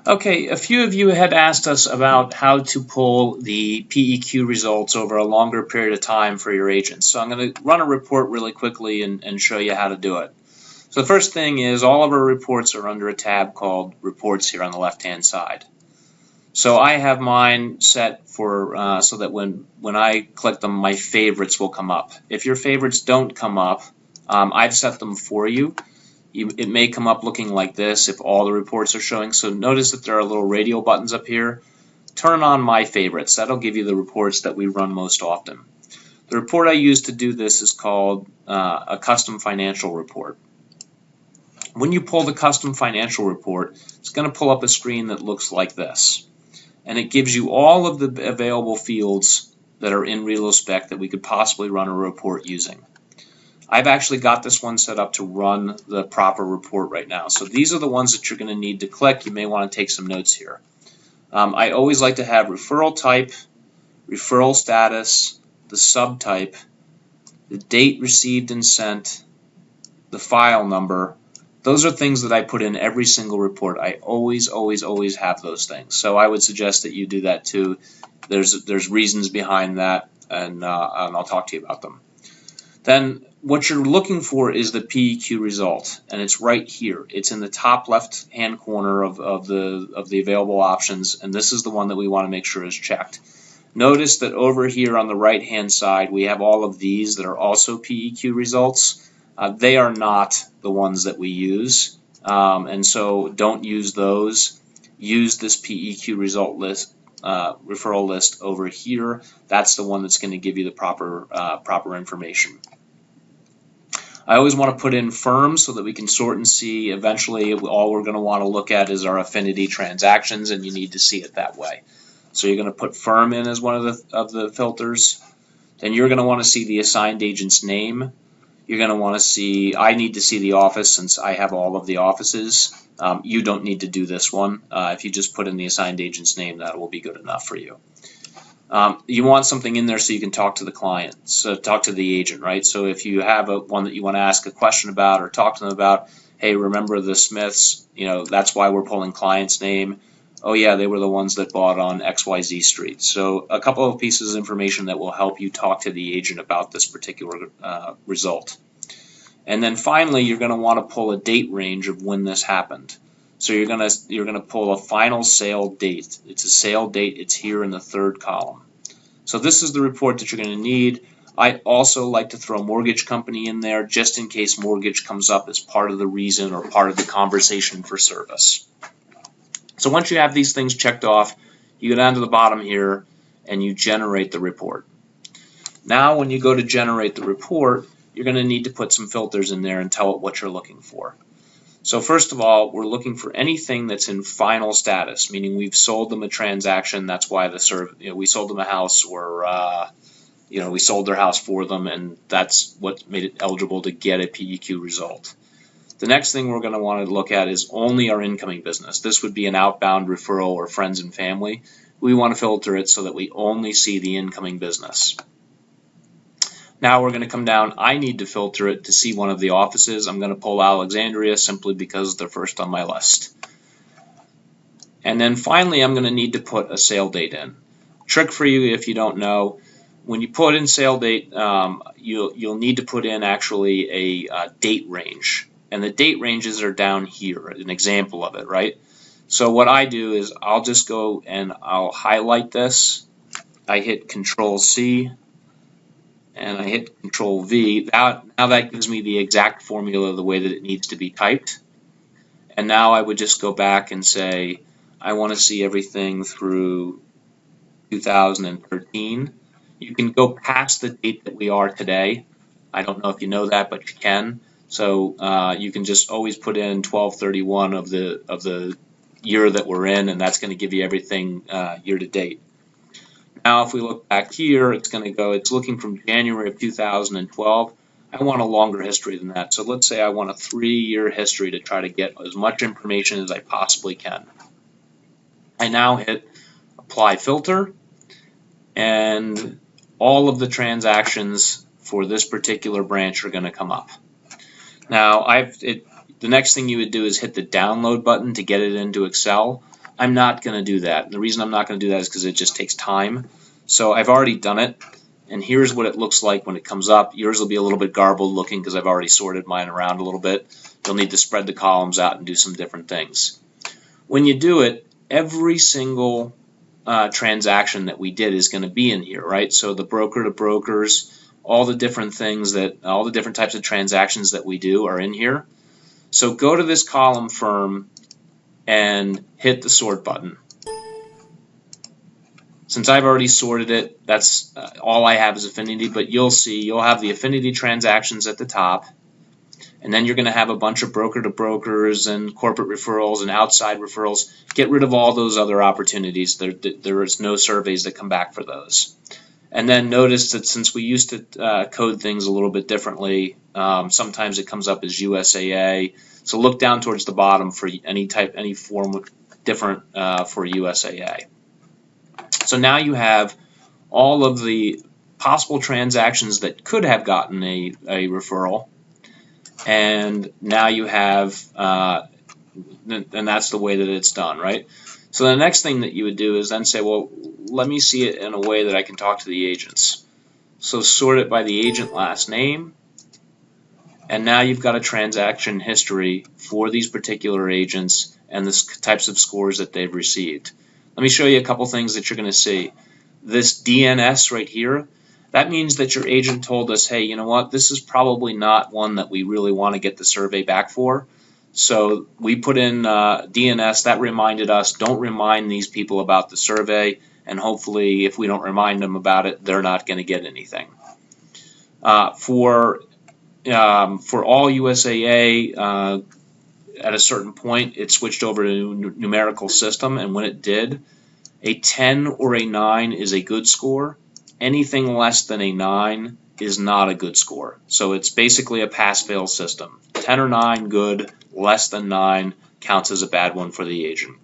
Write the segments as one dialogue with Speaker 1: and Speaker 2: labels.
Speaker 1: Okay, a few of you had asked us about how to pull the PEQ results over a longer period of time for your agents. So I'm going to run a report really quickly and show you how to do it. So the first thing is all of our reports are under a tab called Reports here on the left-hand side. So I have mine set for so that when I click them, my favorites will come up. If your favorites don't come up, I've set them for you. It may come up looking like this if all the reports are showing. So notice that there are little radio buttons up here. Turn on My Favorites. That'll give you the reports that we run most often. The report I use to do this is called a custom financial report. When you pull the custom financial report, it's going to pull up a screen that looks like this. And it gives you all of the available fields that are in ReloSpec that we could possibly run a report using. I've actually got this one set up to run the proper report right now. So these are the ones that you're going to need to click. You may want to take some notes here. I always like to have referral type, referral status, the subtype, the date received and sent, the file number. Those are things that I put in every single report. I always have those things. So I would suggest that you do that too. There's reasons behind that, and I'll talk to you about them. Then what you're looking for is the PEQ result, and it's right here. It's in the top left-hand corner of the available options, and this is the one that we want to make sure is checked. Notice that over here on the right-hand side, we have all of these that are also PEQ results. They are not the ones that we use, and so don't use those. Use this PEQ result list, referral list over here. That's the one that's going to give you the proper information. I always want to put in firms so that we can sort and see. Eventually, all we're going to want to look at is our affinity transactions, and you need to see it that way. So you're going to put firm in as one of the filters. Then you're going to want to see the assigned agent's name. You're going to want to see, I need to see the office since I have all of the offices. You don't need to do this one. If you just put in the assigned agent's name, that will be good enough for you. You want something in there so you can talk to the client, so talk to the agent, right? So if you have one that you want to ask a question about or talk to them about, hey, remember the Smiths? That's why we're pulling client's name. Oh yeah, they were the ones that bought on XYZ Street. So a couple of pieces of information that will help you talk to the agent about this particular result. And then finally, you're going to want to pull a date range of when this happened. So you're gonna pull a final sale date. It's a sale date. It's here in the third column. So this is the report that you're going to need. I also like to throw mortgage company in there just in case mortgage comes up as part of the reason or part of the conversation for service. So once you have these things checked off, you go down to the bottom here and you generate the report. Now when you go to generate the report, you're going to need to put some filters in there and tell it what you're looking for. So first of all, we're looking for anything that's in final status, meaning we've sold them a transaction. That's why we sold them a house, or we sold their house for them, and that's what made it eligible to get a PEQ result. The next thing we're going to want to look at is only our incoming business. This would be an outbound referral or friends and family. We want to filter it so that we only see the incoming business. Now we're going to come down. I need to filter it to see one of the offices. I'm going to pull Alexandria simply because they're first on my list. And then finally, I'm going to need to put a sale date in. Trick for you if you don't know, when you put in sale date, you'll need to put in actually a date range. And the date ranges are down here, an example of it, right? So what I do is I'll just go and I'll highlight this. I hit Control-C. And I hit Control-V. Now that gives me the exact formula the way that it needs to be typed. And now I would just go back and say, I want to see everything through 2013. You can go past the date that we are today. I don't know if you know that, but you can. So you can just always put in 12/31 of the year that we're in, and that's going to give you everything year to date. Now if we look back here, it's looking from January of 2012. I want a longer history than that. So let's say I want a 3-year history to try to get as much information as I possibly can. I now hit Apply Filter, and all of the transactions for this particular branch are going to come up. Now the next thing you would do is hit the download button to get it into Excel. I'm not going to do that. And the reason I'm not going to do that is because it just takes time. So I've already done it, and here's what it looks like when it comes up. Yours will be a little bit garbled looking because I've already sorted mine around a little bit. You'll need to spread the columns out and do some different things. When you do it, every single transaction that we did is going to be in here, right? So the broker to brokers, all the different things all the different types of transactions that we do are in here. So go to this column firm and hit the sort button. Since I've already sorted it, that's all I have is affinity, but you'll see you'll have the affinity transactions at the top, and then you're going to have a bunch of broker to brokers and corporate referrals and outside referrals. Get rid of all those other opportunities. There is no surveys that come back for those. And then notice that since we used to code things a little bit differently, sometimes it comes up as USAA. So look down towards the bottom for any form different for USAA. So now you have all of the possible transactions that could have gotten a referral, and now you have, and that's the way that it's done, right? So the next thing that you would do is then say, well, let me see it in a way that I can talk to the agents. So sort it by the agent last name, and now you've got a transaction history for these particular agents and the types of scores that they've received. Let me show you a couple things that you're going to see. This DNS right here, that means that your agent told us, hey, you know what, this is probably not one that we really want to get the survey back for. So we put in DNS. That reminded us, don't remind these people about the survey, and hopefully if we don't remind them about it, they're not going to get anything. For all USAA, at a certain point, it switched over to a numerical system, and when it did, a 10 or a 9 is a good score. Anything less than a 9 is not a good score. So it's basically a pass-fail system. 10 or 9, good. Less than 9 counts as a bad one for the agent.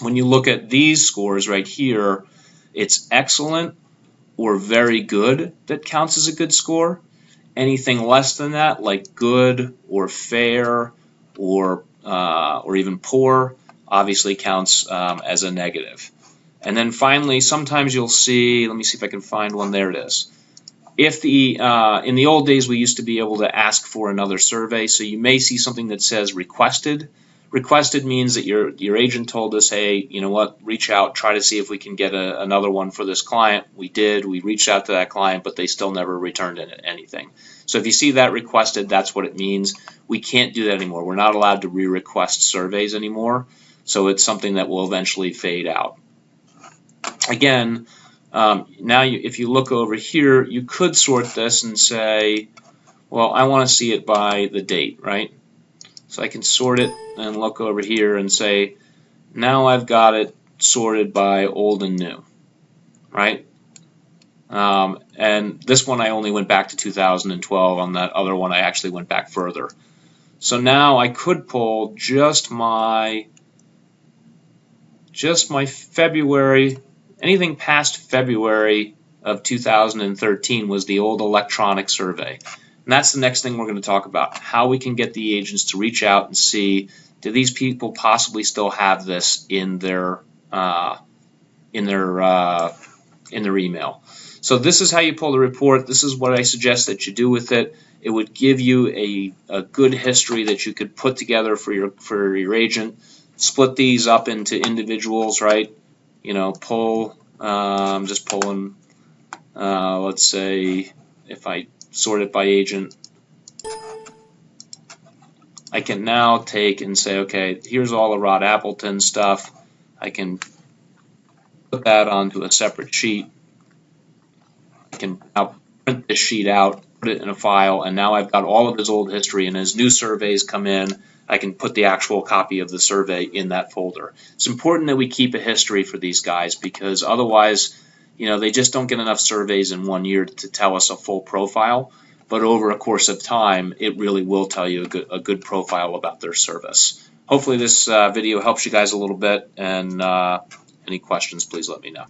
Speaker 1: When you look at these scores right here, it's excellent or very good that counts as a good score. Anything less than that, like good or fair or even poor, obviously counts as a negative. And then finally, sometimes you'll see, let me see if I can find one, there it is. If in the old days we used to be able to ask for another survey, so you may see something that says requested. Requested means that your agent told us, hey, you know what, reach out, try to see if we can get another one for this client. We did, we reached out to that client, but they still never returned anything. So if you see that requested, that's what it means. We can't do that anymore. We're not allowed to re-request surveys anymore, so it's something that will eventually fade out. Again, now if you look over here, you could sort this and say, well, I want to see it by the date, right? So I can sort it and look over here and say, now I've got it sorted by old and new, right? And this one I only went back to 2012. On that other one I actually went back further. So now I could pull just my February. Anything past February of 2013 was the old electronic survey. And that's the next thing we're going to talk about, how we can get the agents to reach out and see, do these people possibly still have this in their email. So this is how you pull the report. This is what I suggest that you do with it. It would give you a good history that you could put together for your agent. Split these up into individuals, right? You know, pull, just pulling, let's say if I sort it by agent, I can now take and say, okay, here's all the Rod Appleton stuff. I can put that onto a separate sheet. I can now print this sheet out, put it in a file, and now I've got all of his old history, and as new surveys come in, I can put the actual copy of the survey in that folder. It's important that we keep a history for these guys, because otherwise, you know, they just don't get enough surveys in 1 year to tell us a full profile. But over a course of time, it really will tell you a good profile about their service. Hopefully this video helps you guys a little bit, and any questions, please let me know.